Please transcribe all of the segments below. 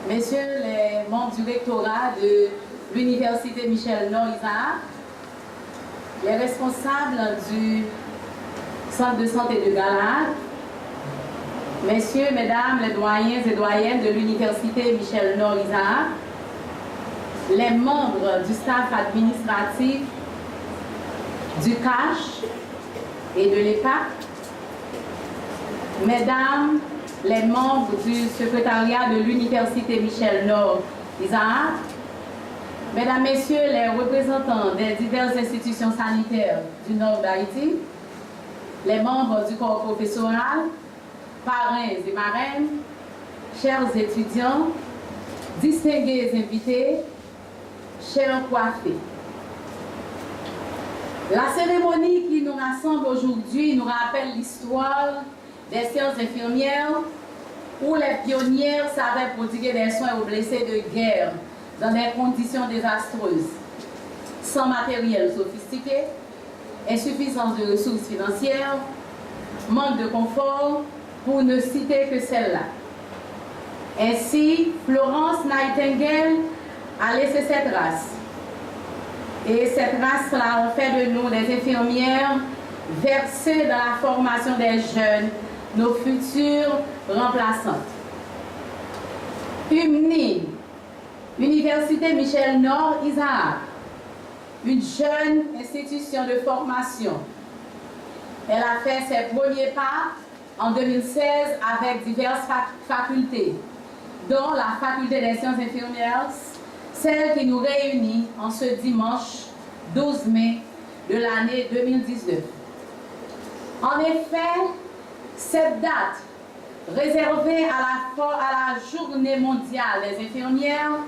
Messieurs les membres du rectorat de l'Université Michel-Nord-Isaac, les responsables du centre de santé de Galade, messieurs, mesdames, les doyens et doyennes de l'Université Michel-Nord-Isaac, les membres du staff administratif du CACH et de l'EPAC, mesdames, les membres du secrétariat de l'Université Michel-Nord-Isaac, mesdames, messieurs, les représentants des diverses institutions sanitaires du nord d'Haïti, les membres du corps professoral, parrains et marraines, chers étudiants, distingués invités, chers coiffés. La cérémonie qui nous rassemble aujourd'hui nous rappelle l'histoire des sciences infirmières où les pionnières savaient prodiguer des soins aux blessés de guerre dans des conditions désastreuses, sans matériel sophistiqué, insuffisance de ressources financières, manque de confort, pour ne citer que celle-là. Ainsi, Florence Nightingale a laissé cette race. Et cette race-là a fait de nous des infirmières versées dans la formation des jeunes, nos futures remplaçantes. UMNI, Université Michel-Nord-Isaac, une jeune institution de formation. Elle a fait ses premiers pas en 2016 avec diverses facultés, dont la faculté des sciences infirmières, celle qui nous réunit en ce dimanche 12 mai de l'année 2019. En effet, cette date, réservée à la Journée mondiale des infirmières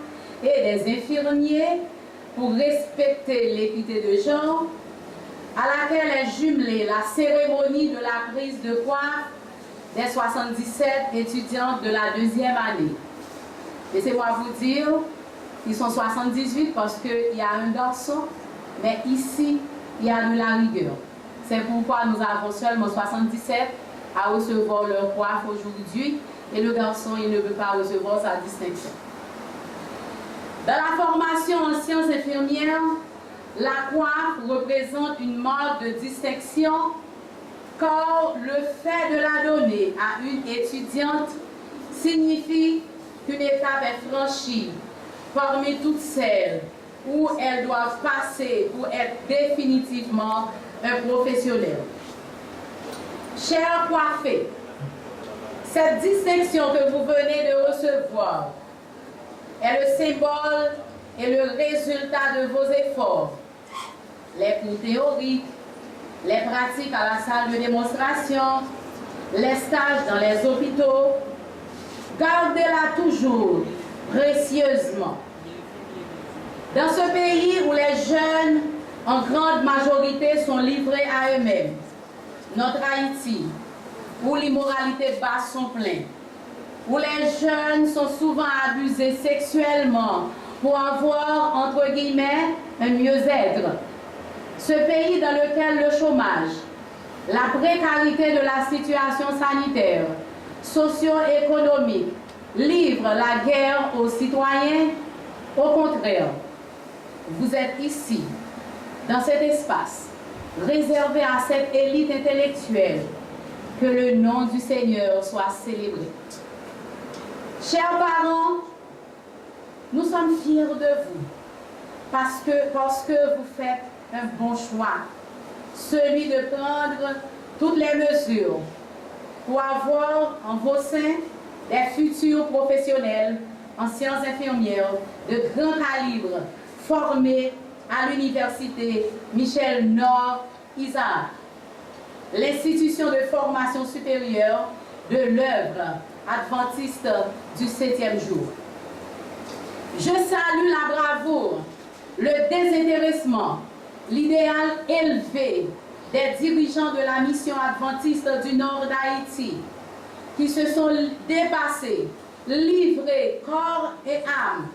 et des infirmiers pour respecter l'équité de genre, à laquelle est jumelée la cérémonie de la prise de coiffe des 77 étudiantes de la deuxième année. Laissez-moi vous dire, ils sont 78 parce qu'il y a un garçon, mais ici, il y a de la rigueur. C'est pourquoi nous avons seulement 77 à recevoir leur coiffe aujourd'hui, et le garçon, il ne peut pas recevoir sa distinction. Dans la formation en sciences infirmières, la coiffe représente une marque de distinction, car le fait de la donner à une étudiante signifie qu'une étape est franchie parmi toutes celles où elles doivent passer pour être définitivement un professionnel. Chers coiffés, cette distinction que vous venez de recevoir est le symbole et le résultat de vos efforts. Les cours théoriques, les pratiques à la salle de démonstration, les stages dans les hôpitaux, gardez-la toujours précieusement. Dans ce pays où les jeunes, en grande majorité, sont livrés à eux-mêmes, notre Haïti, où l'immoralité basse sont pleines, où les jeunes sont souvent abusés sexuellement pour avoir, entre guillemets, un mieux-être. Ce pays dans lequel le chômage, la précarité de la situation sanitaire, socio-économique, livrent la guerre aux citoyens, au contraire, vous êtes ici, dans cet espace, réservé à cette élite intellectuelle, que le nom du Seigneur soit célébré. Chers parents, nous sommes fiers de vous, parce que vous faites un bon choix, celui de prendre toutes les mesures pour avoir en vos seins des futurs professionnels en sciences infirmières de grand calibre formés à l'Université Michel-Nord-Isaac, l'institution de formation supérieure de l'œuvre adventiste du 7e jour. Je salue la bravoure, le désintéressement, l'idéal élevé des dirigeants de la mission adventiste du nord d'Haïti qui se sont dépassés, livrés corps et âme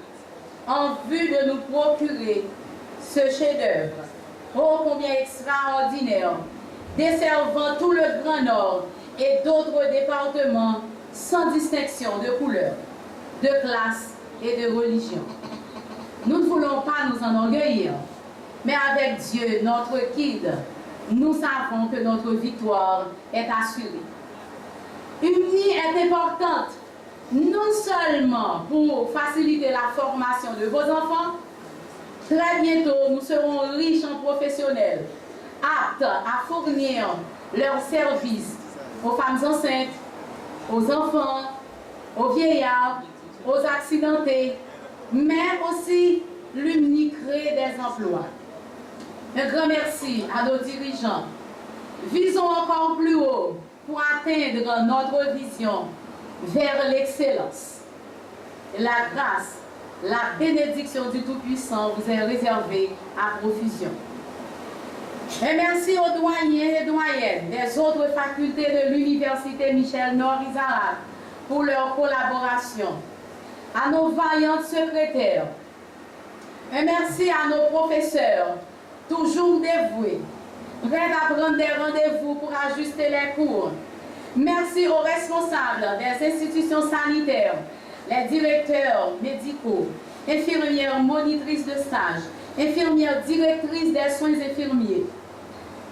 en vue de nous procurer ce chef-d'œuvre, ô combien extraordinaire, desservant tout le Grand Nord et d'autres départements sans distinction de couleur. de classe et de religion. Nous ne voulons pas nous enorgueillir, mais avec Dieu, notre guide, nous savons que notre victoire est assurée. Une nuit est importante, non seulement pour faciliter la formation de vos enfants. Très bientôt, nous serons riches en professionnels, aptes à fournir leurs services aux femmes enceintes, aux enfants, aux vieillards, aux accidentés, mais aussi l'UMNI crée des emplois. Un grand merci à nos dirigeants. Visons encore plus haut pour atteindre notre vision vers l'excellence. La grâce, la bénédiction du Tout-Puissant vous est réservée à profusion. Et merci aux doyens et doyennes des autres facultés de l'Université Michel-Nord-Isaac pour leur collaboration. À nos vaillantes secrétaires. Et merci à nos professeurs, toujours dévoués, prêts à prendre des rendez-vous pour ajuster les cours. Merci aux responsables des institutions sanitaires, les directeurs médicaux, infirmières monitrices de stage, infirmières directrices des soins infirmiers.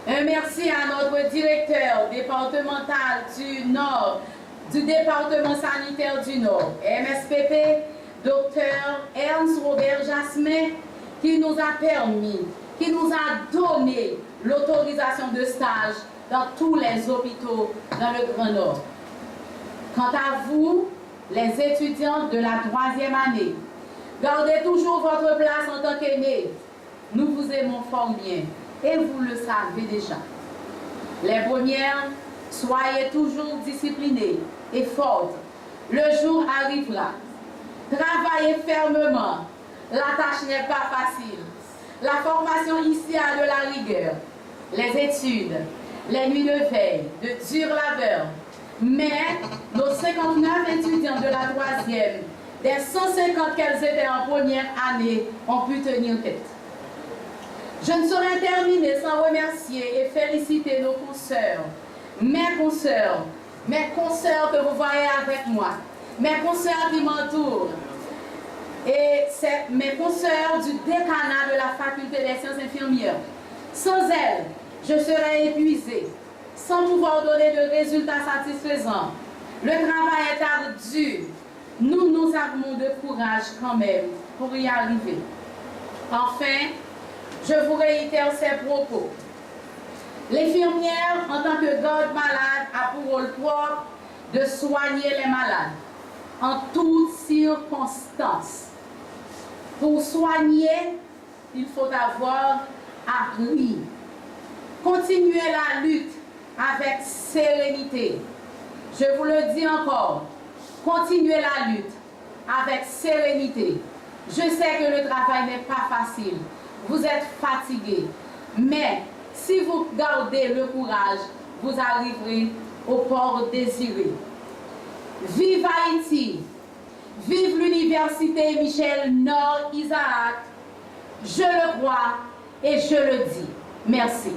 Un merci à notre directeur départemental du Nord, du département sanitaire du Nord, MSPP, Dr Ernst Robert Jasmin, qui nous a permis, qui nous a donné l'autorisation de stage dans tous les hôpitaux dans le Grand Nord. Quant à vous, les étudiants de la 3e année, gardez toujours votre place en tant qu'aînés. Nous vous aimons fort bien et vous le savez déjà. Les premières, soyez toujours disciplinés et fortes. Le jour arrivera. Travaillez fermement. La tâche n'est pas facile. La formation ici a de la rigueur. Les études, les nuits de veille, de durs labeurs. Mais nos 59 étudiants de la 3e, des 150 qu'elles étaient en première année, ont pu tenir tête. Je ne saurais terminer sans remercier et féliciter nos consoeurs, mes consoeurs que vous voyez avec moi, mes consoeurs qui m'entourent. Et c'est mes consoeurs du décanat de la faculté des sciences infirmières. Sans elles, je serais épuisée, sans pouvoir donner de résultats satisfaisants. Le travail est ardu. Nous nous armons de courage quand même pour y arriver. Enfin, je vous réitère ces propos. L'infirmière, en tant que garde-malade, a pour rôle propre de soigner les malades en toutes circonstances. Pour soigner, il faut avoir appris. Continuez la lutte avec sérénité. Je vous le dis encore, continuez la lutte avec sérénité. Je sais que le travail n'est pas facile. Vous êtes fatigués. Mais si vous gardez le courage, vous arriverez au port désiré. Vive Haïti! Vive l'Université Michel-Nord-Isaac! Je le crois et je le dis. Merci.